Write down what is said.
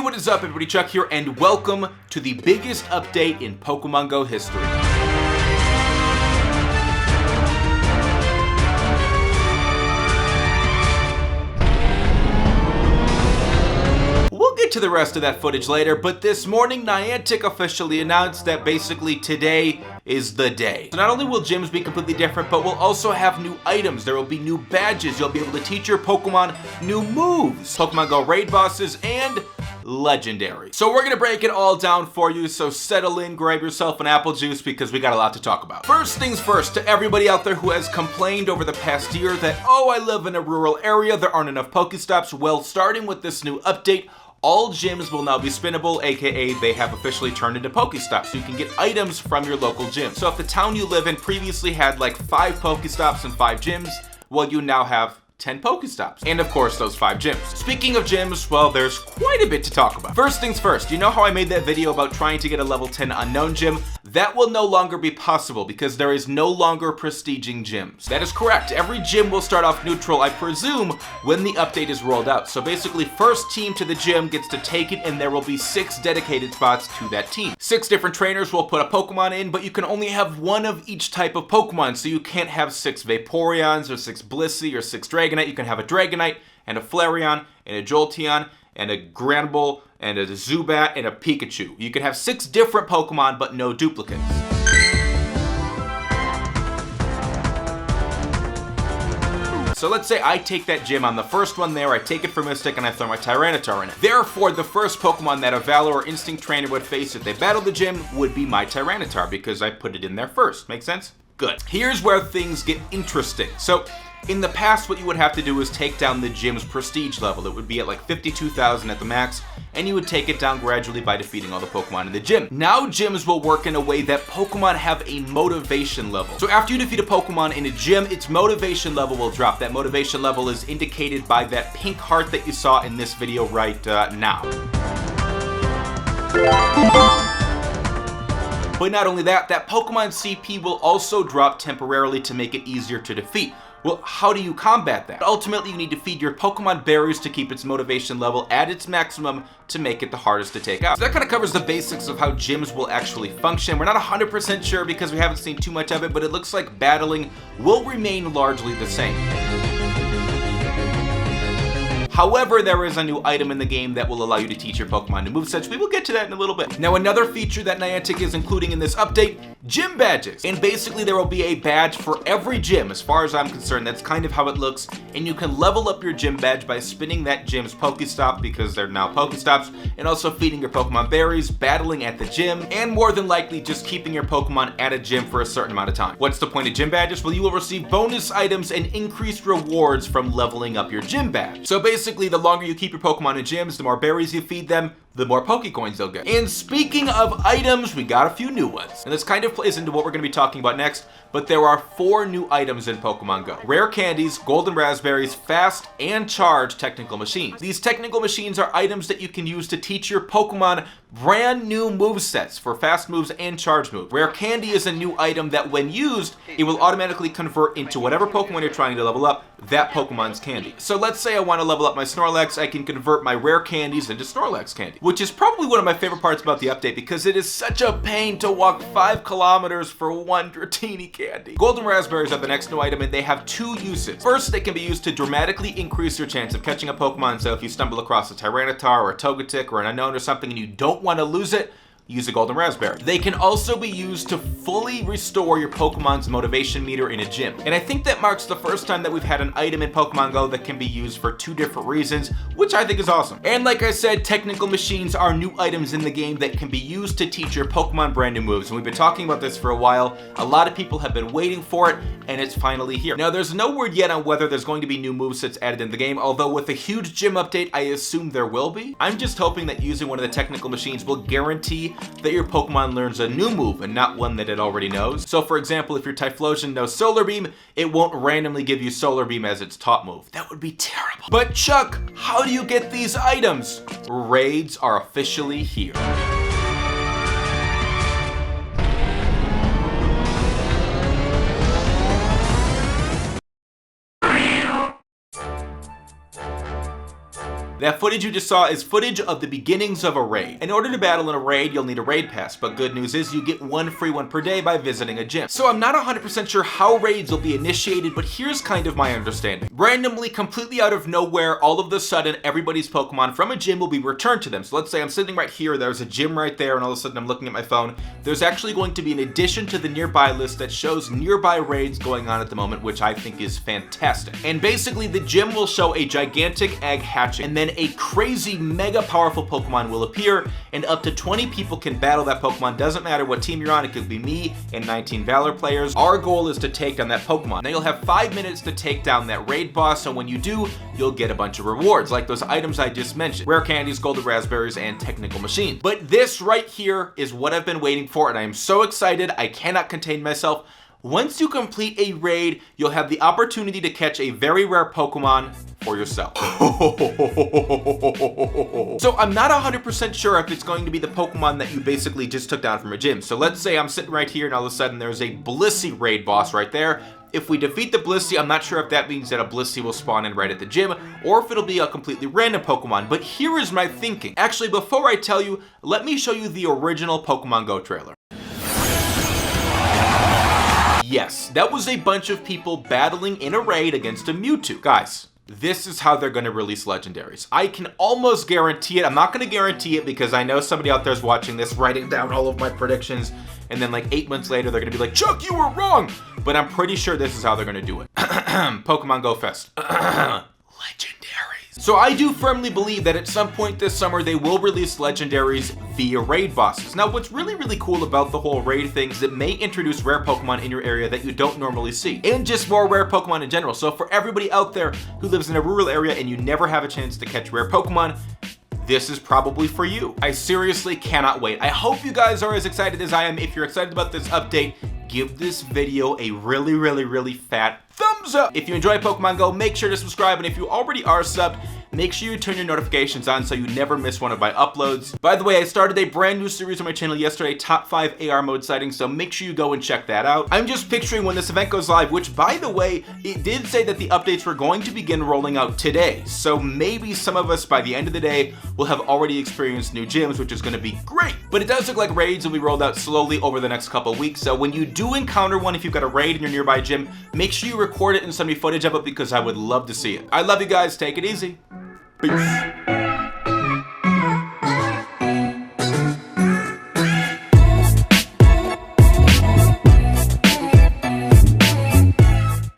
what is up everybody, Chuck here, and welcome to the biggest update in Pokemon Go history. We'll get to the rest of that footage later, but this morning Niantic officially announced that basically today is the day. So not only will gyms be completely different, but we'll also have new items. There will be new badges. You'll be able to teach your Pokemon new moves, Pokemon Go raid bosses, and Legendaries. So we're gonna break it all down for you, so settle in, grab yourself an apple juice because we got a lot to talk about. First things first, to everybody out there who has complained over the past year that, oh, I live in a rural area, there aren't enough Pokestops. Well, starting with this new update, all gyms will now be spinnable, aka they have officially turned into Pokestops, so you can get items from your local gym. So if the town you live in previously had like 5 Pokestops and 5 gyms, well, you now have 10 Pokestops, and of course those 5 gyms. Speaking of gyms, well, there's quite a bit to talk about. First things first, you know how I made that video about trying to get a level 10 unknown gym? That will no longer be possible because there is no longer prestiging gyms. That is correct, every gym will start off neutral, I presume, when the update is rolled out. So basically, first team to the gym gets to take it, and there will be 6 dedicated spots to that team. 6 different trainers will put a Pokemon in, but you can only have 1 of each type of Pokemon, so you can't have 6 Vaporeons or 6 Blissey or 6 Dragonite. You can have a Dragonite and a Flareon and a Jolteon and a Granbull and a Zubat and a Pikachu. You can have 6 different Pokemon, but no duplicates. So let's say I take that gym, I'm the first one there, I take it for Mystic, and I throw my Tyranitar in it. Therefore, the first Pokemon that a Valor or Instinct trainer would face if they battle the gym would be my Tyranitar, because I put it in there first. Make sense? Good. Here's where things get interesting. So, in the past, what you would have to do is take down the gym's prestige level. It would be at like 52,000 at the max, and you would take it down gradually by defeating all the Pokemon in the gym. Now gyms will work in a way that Pokemon have a motivation level. So after you defeat a Pokemon in a gym, its motivation level will drop. That motivation level is indicated by that pink heart that you saw in this video right now. But not only that, that Pokemon CP will also drop temporarily to make it easier to defeat. Well, how do you combat that? Ultimately, you need to feed your Pokemon berries to keep its motivation level at its maximum to make it the hardest to take out. So that kind of covers the basics of how gyms will actually function. We're not 100% sure because we haven't seen too much of it, but it looks like battling will remain largely the same. However, there is a new item in the game that will allow you to teach your Pokemon new movesets. We will get to that in a little bit. Now, another feature that Niantic is including in this update, gym badges. And basically, there will be a badge for every gym. As far as I'm concerned, that's kind of how it looks. And you can level up your gym badge by spinning that gym's Pokestop, because they're now Pokestops, and also feeding your Pokemon berries, battling at the gym, and more than likely just keeping your Pokemon at a gym for a certain amount of time. What's the point of gym badges? Well, you will receive bonus items and increased rewards from leveling up your gym badge. So basically, the longer you keep your Pokemon in gyms, the more berries you feed them, the more Pokecoins they'll get. And speaking of items, we got a few new ones. And this kind of plays into what we're going to be talking about next, but there are 4 new items in Pokemon Go. Rare Candies, Golden Raspberries, Fast and Charge Technical Machines. These technical machines are items that you can use to teach your Pokemon brand new movesets for fast moves and charge moves. Rare Candy is a new item that when used, it will automatically convert into whatever Pokemon you're trying to level up, that Pokemon's candy. So let's say I want to level up my Snorlax, I can convert my Rare Candies into Snorlax candy, which is probably one of my favorite parts about the update because it is such a pain to walk 5 kilometers for 1 Dratini candy. Golden Raspberries are the next new item, and they have 2 uses. First, they can be used to dramatically increase your chance of catching a Pokemon, so if you stumble across a Tyranitar or a Togetic or an Unknown or something and you don't want to lose it, use a Golden Raspberry. They can also be used to fully restore your Pokemon's motivation meter in a gym. And I think that marks the first time that we've had an item in Pokemon Go that can be used for 2 different reasons, which I think is awesome. And like I said, technical machines are new items in the game that can be used to teach your Pokemon brand new moves. And we've been talking about this for a while. A lot of people have been waiting for it, and it's finally here. Now, there's no word yet on whether there's going to be new movesets added in the game, although with a huge gym update, I assume there will be. I'm just hoping that using one of the technical machines will guarantee that your Pokemon learns a new move and not one that it already knows. So for example, if your Typhlosion knows Solar Beam, it won't randomly give you Solar Beam as its top move. That would be terrible. But Chuck, how do you get these items? Raids are officially here. That footage you just saw is footage of the beginnings of a raid. In order to battle in a raid, you'll need a raid pass, but good news is you get one free one per day by visiting a gym. So I'm not 100% sure how raids will be initiated, but here's kind of my understanding. Randomly, completely out of nowhere, all of a sudden, everybody's Pokemon from a gym will be returned to them. So let's say I'm sitting right here, there's a gym right there, and all of a sudden I'm looking at my phone. There's actually going to be an addition to the nearby list that shows nearby raids going on at the moment, which I think is fantastic. And basically, the gym will show a gigantic egg hatching, and then a crazy, mega powerful Pokemon will appear, and up to 20 people can battle that Pokemon. Doesn't matter what team you're on, it could be me and 19 Valor players. Our goal is to take down that Pokemon. Now you'll have 5 minutes to take down that raid boss, and when you do, you'll get a bunch of rewards, like those items I just mentioned. Rare candies, golden raspberries, and technical machines. But this right here is what I've been waiting for, and I am so excited, I cannot contain myself. Once you complete a raid, you'll have the opportunity to catch a very rare Pokemon for yourself. So I'm not 100% sure if it's going to be the Pokemon that you basically just took down from a gym. So let's say I'm sitting right here and all of a sudden there's a Blissey raid boss right there. If we defeat the Blissey, I'm not sure if that means that a Blissey will spawn in right at the gym, or if it'll be a completely random Pokemon, but here is my thinking. Actually, before I tell you, let me show you the original Pokemon Go trailer. Yes, that was a bunch of people battling in a raid against a Mewtwo. Guys, this is how they're going to release Legendaries. I can almost guarantee it. I'm not going to guarantee it because I know somebody out there is watching this, writing down all of my predictions, and then like 8 months later, they're going to be like, Chuck, you were wrong! But I'm pretty sure this is how they're going to do it. Pokemon Go Fest. Legendaries. So I do firmly believe that at some point this summer, they will release Legendaries via raid bosses. Now, what's really, really cool about the whole raid thing is it may introduce rare Pokemon in your area that you don't normally see, and just more rare Pokemon in general. So for everybody out there who lives in a rural area and you never have a chance to catch rare Pokemon, this is probably for you. I seriously cannot wait. I hope you guys are as excited as I am. If you're excited about this update, give this video a really, really, really fat thumbs up. If you enjoy Pokemon Go, make sure to subscribe, and if you already are subbed, make sure you turn your notifications on so you never miss one of my uploads. By the way, I started a brand new series on my channel yesterday, Top 5 AR Mode Sightings, so make sure you go and check that out. I'm just picturing when this event goes live, which by the way, it did say that the updates were going to begin rolling out today, so maybe some of us by the end of the day will have already experienced new gyms, which is going to be great. But it does look like raids will be rolled out slowly over the next couple of weeks, so when you do encounter one, if you've got a raid in your nearby gym, make sure you record it and send me footage of it because I would love to see it. I love you guys, take it easy. Peace.